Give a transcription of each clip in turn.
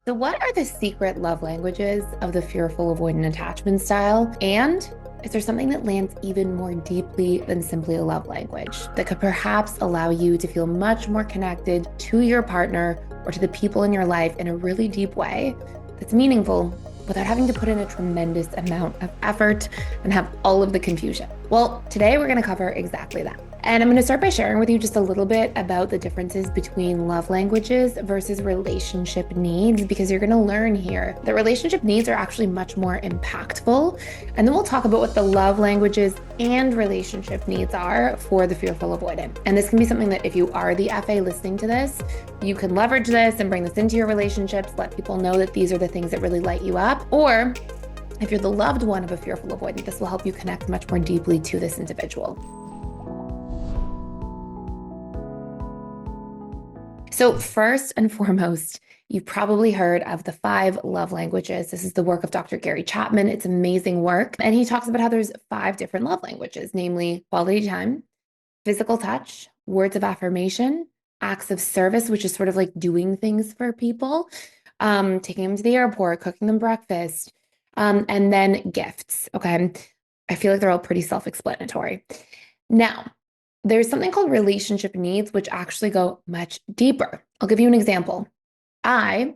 So, what are the secret love languages of the fearful avoidant attachment style? And is there something that lands even more deeply than simply a love language that could perhaps allow you to feel much more connected to your partner or to the people in your life in a really deep way that's meaningful without having to put in a tremendous amount of effort and have all of the confusion? Well, today we're going to cover exactly that. And I'm going to start by sharing with you just a little bit about the differences between love languages versus relationship needs, because you're going to learn here that relationship needs are actually much more impactful. And then we'll talk about what the love languages and relationship needs are for the fearful avoidant. And this can be something that if you are the FA listening to this, you can leverage this and bring this into your relationships, let people know that these are the things that really light you up. Or if you're the loved one of a fearful avoidant, this will help you connect much more deeply to this individual. So first and foremost, you've probably heard of the 5 love languages. This is the work of Dr. Gary Chapman. It's amazing work. And he talks about how there's 5 different love languages, namely quality time, physical touch, words of affirmation, acts of service, which is sort of like doing things for people, taking them to the airport, cooking them breakfast, and then gifts. Okay. I feel like they're all pretty self-explanatory. Now, there's something called relationship needs, which actually go much deeper. I'll give you an example. I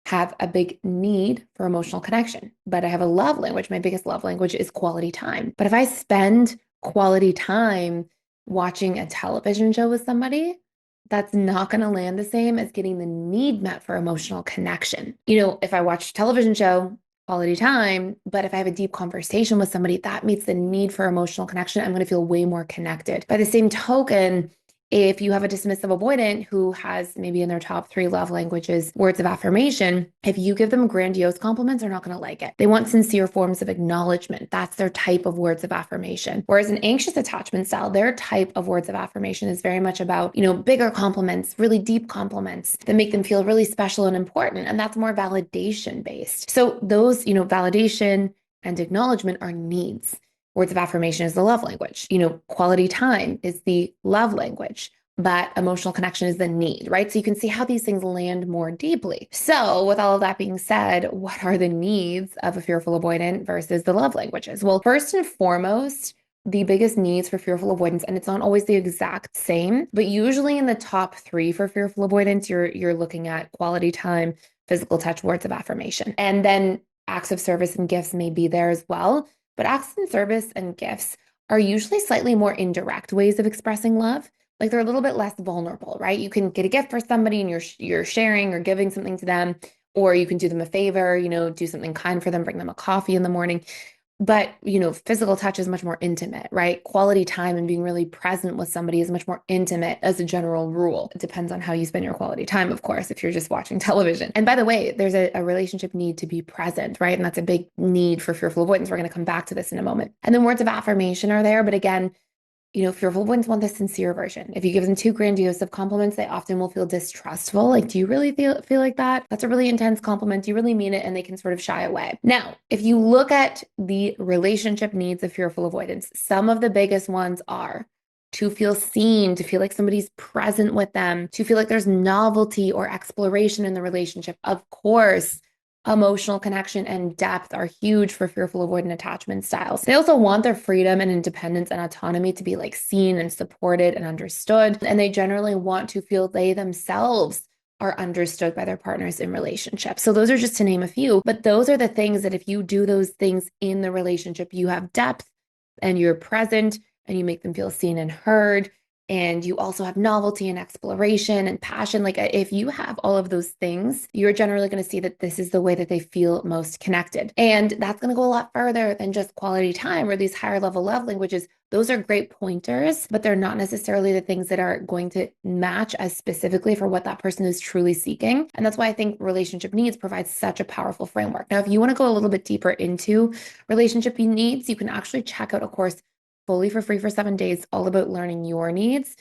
have a big need for emotional connection, but I have a love language. My biggest love language is quality time. But if I spend quality time watching a television show with somebody, that's not going to land the same as getting the need met for emotional connection. If I watch a television show, quality time, but if I have a deep conversation with somebody, that meets the need for emotional connection. I'm going to feel way more connected. By the same token, if you have a dismissive avoidant who has maybe in their top 3 love languages, words of affirmation, if you give them grandiose compliments, they're not going to like it. They want sincere forms of acknowledgement. That's their type of words of affirmation. Whereas an anxious attachment style, their type of words of affirmation is very much about, bigger compliments, really deep compliments that make them feel really special and important. And that's more validation based. So those, validation and acknowledgement are needs. Words of affirmation is the love language. Quality time is the love language, but emotional connection is the need, right? So you can see how these things land more deeply. So with all of that being said, what are the needs of a fearful avoidant versus the love languages? Well, first and foremost, the biggest needs for fearful avoidance, and it's not always the exact same, but usually in the top 3 for fearful avoidance, you're looking at quality time, physical touch, words of affirmation. And then acts of service and gifts may be there as well. But acts of service and gifts are usually slightly more indirect ways of expressing love. Like they're a little bit less vulnerable, right? You can get a gift for somebody and you're sharing or giving something to them, or you can do them a favor, do something kind for them, bring them a coffee in the morning. But, physical touch is much more intimate, right? Quality time and being really present with somebody is much more intimate as a general rule. It depends on how you spend your quality time, of course, if you're just watching television. And by the way, there's a relationship need to be present, right? And that's a big need for fearful avoidance. We're going to come back to this in a moment. And then words of affirmation are there. But again, fearful avoidants want the sincere version. If you give them too grandiose of compliments, they often will feel distrustful. Like, do you really feel like that? That's a really intense compliment. Do you really mean it? And they can sort of shy away. Now, if you look at the relationship needs of fearful avoidance, some of the biggest ones are to feel seen, to feel like somebody's present with them, to feel like there's novelty or exploration in the relationship. Of course, emotional connection and depth are huge for fearful avoidant attachment styles. They also want their freedom and independence and autonomy to be like seen and supported and understood. And they generally want to feel they themselves are understood by their partners in relationships. So those are just to name a few, but those are the things that if you do those things in the relationship, you have depth and you're present and you make them feel seen and heard. And you also have novelty and exploration and passion. Like if you have all of those things, you're generally going to see that this is the way that they feel most connected. And that's going to go a lot further than just quality time or these higher level love languages. Those are great pointers, but they're not necessarily the things that are going to match as specifically for what that person is truly seeking. And that's why I think relationship needs provides such a powerful framework. Now, if you want to go a little bit deeper into relationship needs, you can actually check out a course fully for free for 7 days, all about learning your needs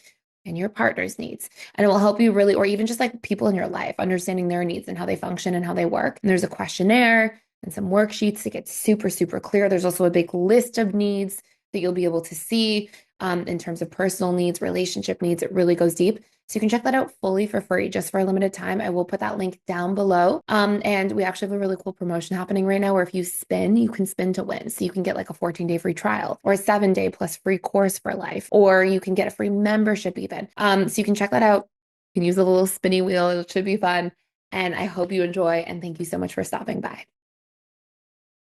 and your partner's needs. And it will help you really, or even just like people in your life, understanding their needs and how they function and how they work. And there's a questionnaire and some worksheets to get super, super clear. There's also a big list of needs that you'll be able to see in terms of personal needs, relationship needs. It really goes deep. So you can check that out fully for free, just for a limited time. I will put that link down below. And we actually have a really cool promotion happening right now where if you spin, you can spin to win. So you can get like a 14-day free trial or a 7-day plus free course for life, or you can get a free membership even. So you can check that out. You can use a little spinny wheel. It should be fun. And I hope you enjoy. And thank you so much for stopping by.